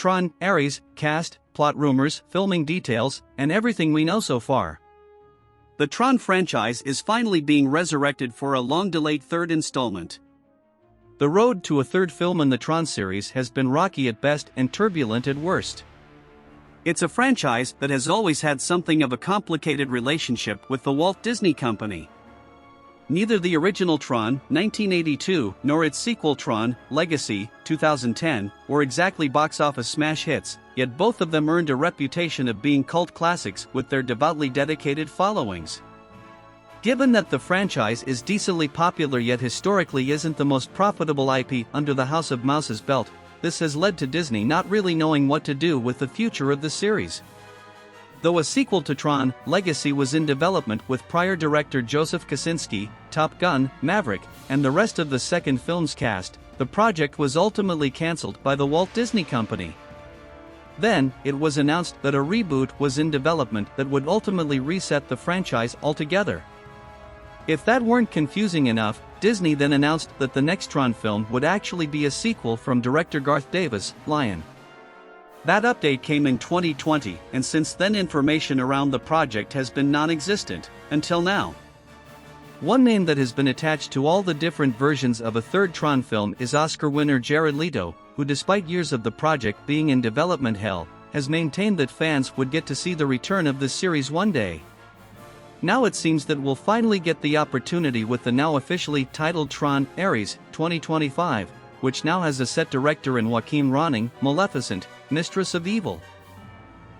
Tron, Ares, cast, plot rumors, filming details, and everything we know so far. The Tron franchise is finally being resurrected for a long-delayed third installment. The road to a third film in the Tron series has been rocky at best and turbulent at worst. It's a franchise that has always had something of a complicated relationship with the Walt Disney Company. Neither the original Tron, 1982, nor its sequel Tron, Legacy, 2010, were exactly box office smash hits, yet both of them earned a reputation of being cult classics with their devoutly dedicated followings. Given that the franchise is decently popular yet historically isn't the most profitable IP under the House of Mouse's belt, this has led to Disney not really knowing what to do with the future of the series. Though a sequel to Tron, Legacy was in development with prior director Joseph Kosinski, Top Gun, Maverick, and the rest of the second film's cast, the project was ultimately cancelled by the Walt Disney Company. Then, it was announced that a reboot was in development that would ultimately reset the franchise altogether. If that weren't confusing enough, Disney then announced that the next Tron film would actually be a sequel from director Garth Davis, Lion. That update came in 2020, and since then information around the project has been non-existent, until now. One name that has been attached to all the different versions of a third Tron film is Oscar winner Jared Leto, who despite years of the project being in development hell, has maintained that fans would get to see the return of this series one day. Now it seems that we'll finally get the opportunity with the now officially titled Tron, Ares, 2025, which now has a set director in Joaquin Ronning, Maleficent, Mistress of Evil.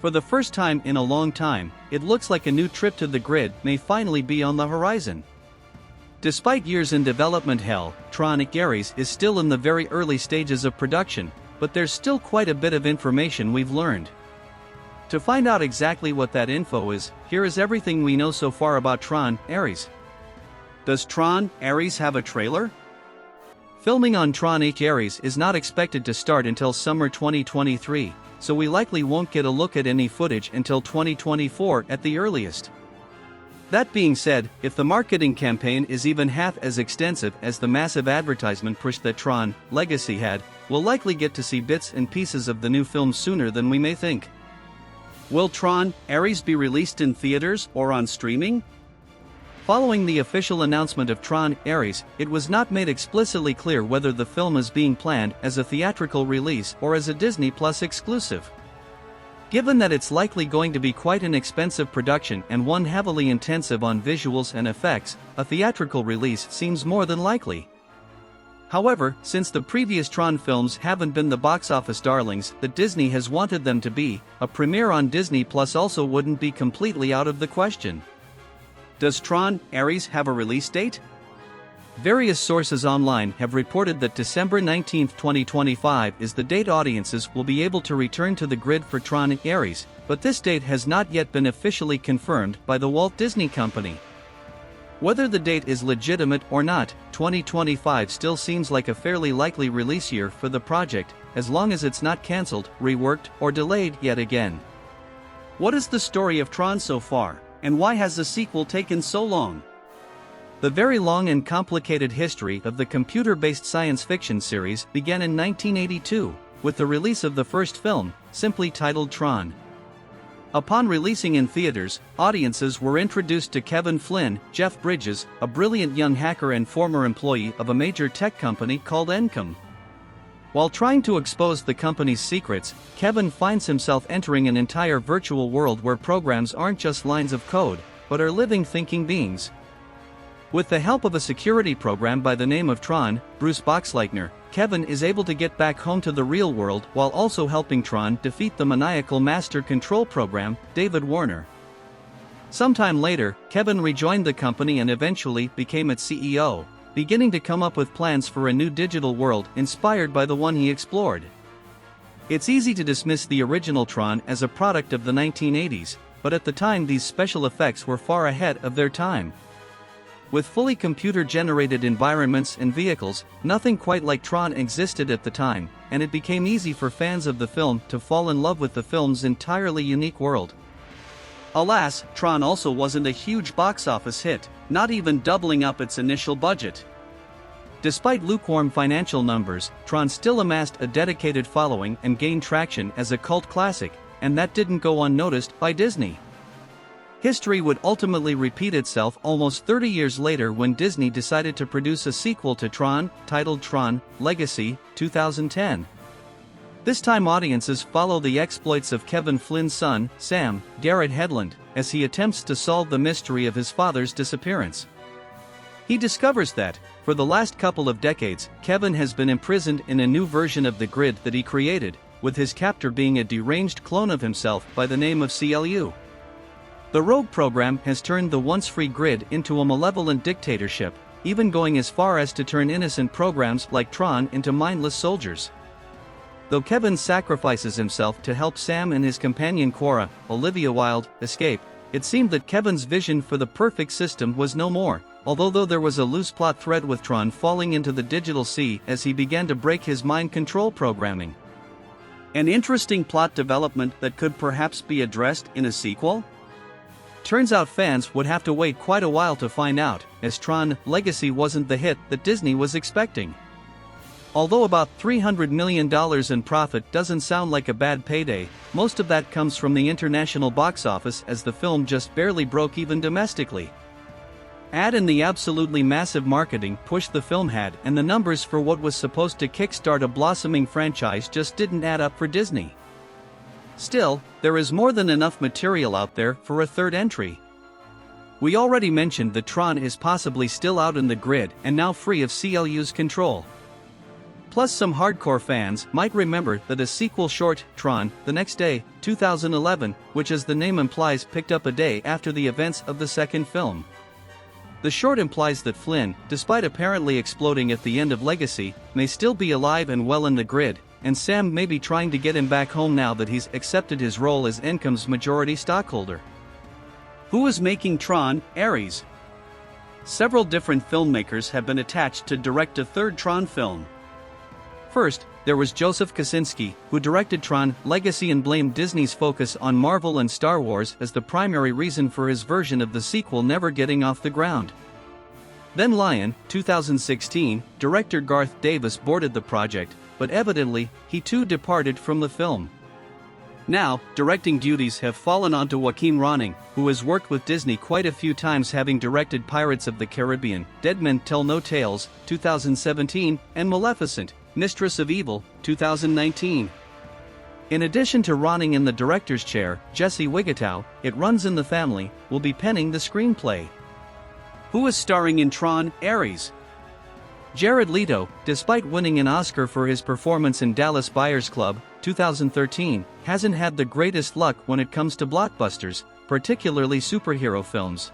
For the first time in a long time, it looks like a new trip to the grid may finally be on the horizon. Despite years in development hell, Tron, Ares is still in the very early stages of production, but there's still quite a bit of information we've learned. To find out exactly what that info is, here is everything we know so far about Tron, Ares. Does Tron, Ares have a trailer? Filming on Tron, Ares is not expected to start until summer 2023, so we likely won't get a look at any footage until 2024 at the earliest. That being said, if the marketing campaign is even half as extensive as the massive advertisement push that Tron, Legacy had, we'll likely get to see bits and pieces of the new film sooner than we may think. Will Tron, Ares be released in theaters or on streaming? Following the official announcement of Tron, Ares, it was not made explicitly clear whether the film is being planned as a theatrical release or as a Disney Plus exclusive. Given that it's likely going to be quite an expensive production and one heavily intensive on visuals and effects, a theatrical release seems more than likely. However, since the previous Tron films haven't been the box office darlings that Disney has wanted them to be, a premiere on Disney Plus also wouldn't be completely out of the question. Does Tron, Ares have a release date? Various sources online have reported that December 19, 2025 is the date audiences will be able to return to the grid for Tron, Ares, but this date has not yet been officially confirmed by the Walt Disney Company. Whether the date is legitimate or not, 2025 still seems like a fairly likely release year for the project, as long as it's not cancelled, reworked, or delayed yet again. What is the story of Tron so far, and why has the sequel taken so long? The very long and complicated history of the computer-based science fiction series began in 1982, with the release of the first film, simply titled Tron. Upon releasing in theaters, audiences were introduced to Kevin Flynn, Jeff Bridges, a brilliant young hacker and former employee of a major tech company called Encom. While trying to expose the company's secrets, Kevin finds himself entering an entire virtual world where programs aren't just lines of code, but are living thinking beings. With the help of a security program by the name of Tron, Bruce Boxleitner, Kevin is able to get back home to the real world while also helping Tron defeat the maniacal master control program, David Warner. Sometime later, Kevin rejoined the company and eventually became its CEO, beginning to come up with plans for a new digital world inspired by the one he explored. It's easy to dismiss the original Tron as a product of the 1980s, but at the time these special effects were far ahead of their time. With fully computer-generated environments and vehicles, nothing quite like Tron existed at the time, and it became easy for fans of the film to fall in love with the film's entirely unique world. Alas, Tron also wasn't a huge box office hit, not even doubling up its initial budget. Despite lukewarm financial numbers, Tron still amassed a dedicated following and gained traction as a cult classic, and that didn't go unnoticed by Disney. History would ultimately repeat itself almost 30 years later when Disney decided to produce a sequel to Tron, titled Tron: Legacy, 2010. This time audiences follow the exploits of Kevin Flynn's son, Sam, Garrett Hedlund, as he attempts to solve the mystery of his father's disappearance. He discovers that, for the last couple of decades, Kevin has been imprisoned in a new version of the grid that he created, with his captor being a deranged clone of himself by the name of CLU. The rogue program has turned the once-free grid into a malevolent dictatorship, even going as far as to turn innocent programs like Tron into mindless soldiers. Though Kevin sacrifices himself to help Sam and his companion Cora, Olivia Wilde, escape, it seemed that Kevin's vision for the perfect system was no more, although there was a loose plot thread with Tron falling into the digital sea as he began to break his mind control programming. An interesting plot development that could perhaps be addressed in a sequel? Turns out fans would have to wait quite a while to find out, as Tron: Legacy wasn't the hit that Disney was expecting. Although about $300 million in profit doesn't sound like a bad payday, most of that comes from the international box office as the film just barely broke even domestically. Add in the absolutely massive marketing push the film had, and the numbers for what was supposed to kickstart a blossoming franchise just didn't add up for Disney. Still, there is more than enough material out there for a third entry. We already mentioned that Tron is possibly still out in the grid and now free of CLU's control. Plus, some hardcore fans might remember that a sequel short, Tron: The Next Day, 2011, which as the name implies picked up a day after the events of the second film. The short implies that Flynn, despite apparently exploding at the end of Legacy, may still be alive and well in the grid, and Sam may be trying to get him back home now that he's accepted his role as Encom's majority stockholder. Who is making Tron: Ares? Several different filmmakers have been attached to direct a third Tron film. First, there was Joseph Kosinski, who directed Tron: Legacy and blamed Disney's focus on Marvel and Star Wars as the primary reason for his version of the sequel never getting off the ground. Then Lion, 2016, director Garth Davis boarded the project, but evidently, he too departed from the film. Now, directing duties have fallen onto Joaquin Ronning, who has worked with Disney quite a few times, having directed Pirates of the Caribbean, Dead Men Tell No Tales, 2017, and Maleficent, Mistress of Evil, 2019. In addition to Ronning in the director's chair, Jesse Wigatow, It Runs in the Family, will be penning the screenplay. Who is starring in Tron: Ares? Jared Leto, despite winning an Oscar for his performance in Dallas Buyers Club, 2013, hasn't had the greatest luck when it comes to blockbusters, particularly superhero films.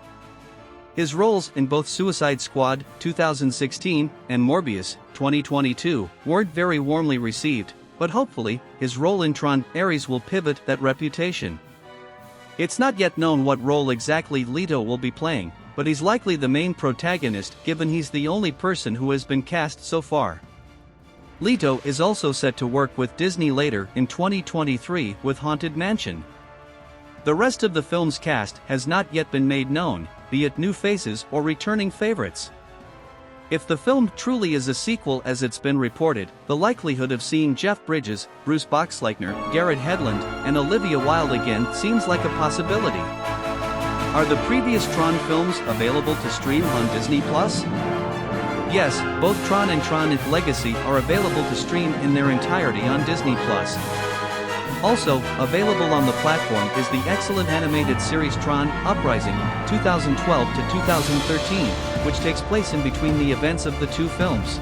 His roles in both Suicide Squad, 2016, and Morbius, 2022, weren't very warmly received, but hopefully, his role in Tron: Ares will pivot that reputation. It's not yet known what role exactly Leto will be playing, but he's likely the main protagonist given he's the only person who has been cast so far. Leto is also set to work with Disney later in 2023 with Haunted Mansion. The rest of the film's cast has not yet been made known, be it new faces or returning favorites. If the film truly is a sequel as it's been reported, the likelihood of seeing Jeff Bridges, Bruce Boxleitner, Garrett Hedlund, and Olivia Wilde again seems like a possibility. Are the previous Tron films available to stream on Disney+? Yes, both Tron and Tron: Legacy are available to stream in their entirety on Disney+. Also, available on the platform is the excellent animated series Tron: Uprising, 2012 to 2013, which takes place in between the events of the two films.